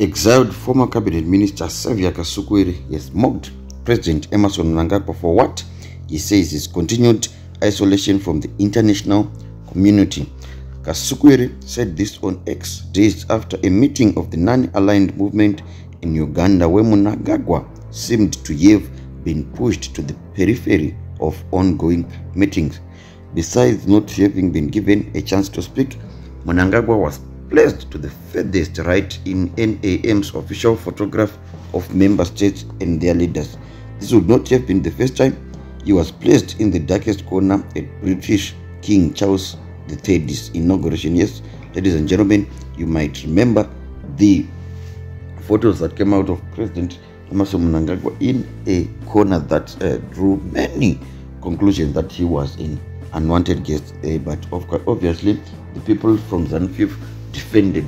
Exiled former cabinet minister Xavier Kasukuwere has mocked President Emmerson Mnangagwa for what he says is continued isolation from the international community. Kasukuwere said this on X days after a meeting of the non-aligned movement in Uganda, where Mnangagwa seemed to have been pushed to the periphery of ongoing meetings. Besides not having been given a chance to speak, Mnangagwa was placed to the furthest right in NAM's official photograph of member states and their leaders. This would not have been the first time he was placed in the darkest corner at British King Charles III's inauguration. Yes, ladies and gentlemen, you might remember the photos that came out of President Emmerson Mnangagwa in a corner that drew many conclusions that he was an unwanted guest. But obviously, the people from ZANU-PF defended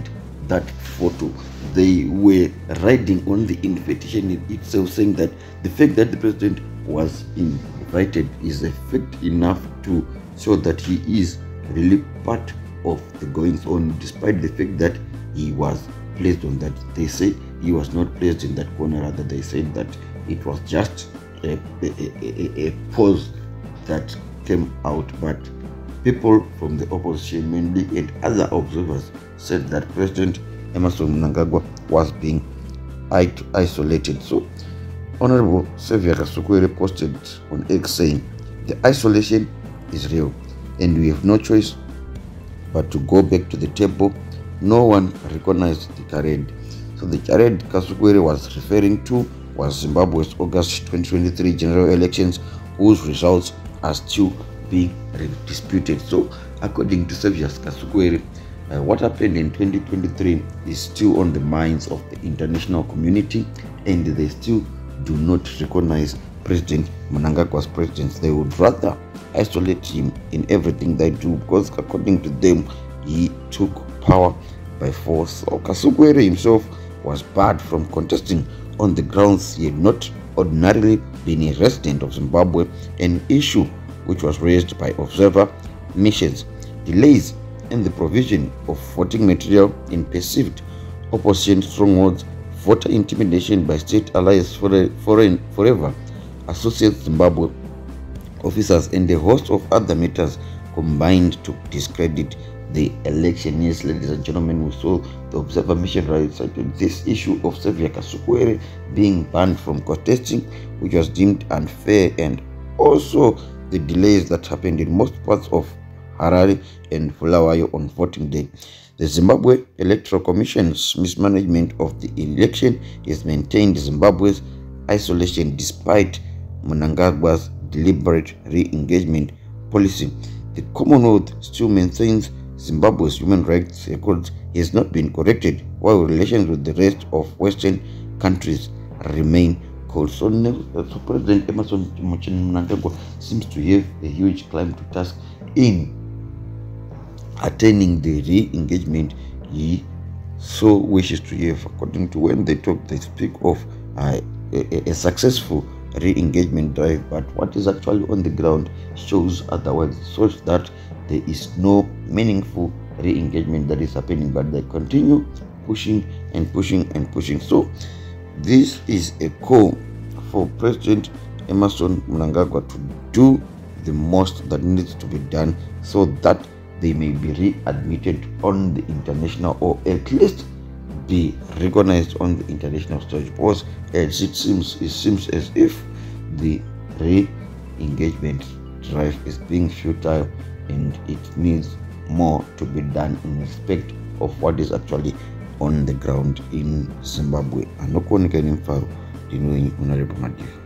that photo. They were riding on the invitation itself, saying that the fact that the president was invited is a fact enough to show that he is really part of the goings on, despite the fact that he was placed on that. They say he was not placed in that corner, rather they said that it was just a pause that came out. But people from the opposition mainly and other observers said that President Emmerson Mnangagwa was being isolated. So Honorable Xavier Kasukuwere posted on X saying, "The isolation is real and we have no choice but to go back to the table. No one recognized the charade." So the charade Kasukuwere was referring to was Zimbabwe's August 2023 general elections, whose results are still being disputed. So according to Xavier Kasukuwere, what happened in 2023 is still on the minds of the international community, and they still do not recognize President Mnangagwa's presidency. They would rather isolate him in everything they do, because according to them, he took power by force. So Kasukuwere himself was barred from contesting on the grounds he had not ordinarily been a resident of Zimbabwe, an issue which was raised by observer missions. Delays in the provision of voting material in perceived opposition strongholds, voter intimidation by state allies forever associate Zimbabwe officers, and a host of other matters combined to discredit the election. Yes, ladies and gentlemen, we saw the observer mission cited this issue of Xavier Kasukuwere being banned from contesting, which was deemed unfair, and also the delays that happened in most parts of Harare and Bulawayo on voting day. The Zimbabwe Electoral Commission's mismanagement of the election has maintained Zimbabwe's isolation despite Mnangagwa's deliberate re-engagement policy. The Commonwealth still maintains Zimbabwe's human rights record has not been corrected, while relations with the rest of Western countries remain cold. So President Emmerson Mnangagwa seems to have a huge climb to task in attaining the re-engagement he so wishes to have. According to when they talk, they speak of a successful re-engagement drive, but what is actually on the ground shows otherwise, such that there is no meaningful re-engagement that is happening, but they continue pushing and pushing and pushing. So this is a call for President Emmerson Mnangagwa to do the most that needs to be done so that they may be readmitted on the international, or at least be recognized on the international stage, because it seems as if the re-engagement drive is being futile and it needs more to be done in respect of what is actually on the ground in Zimbabwe. And no one can infer the Honorable Madiva.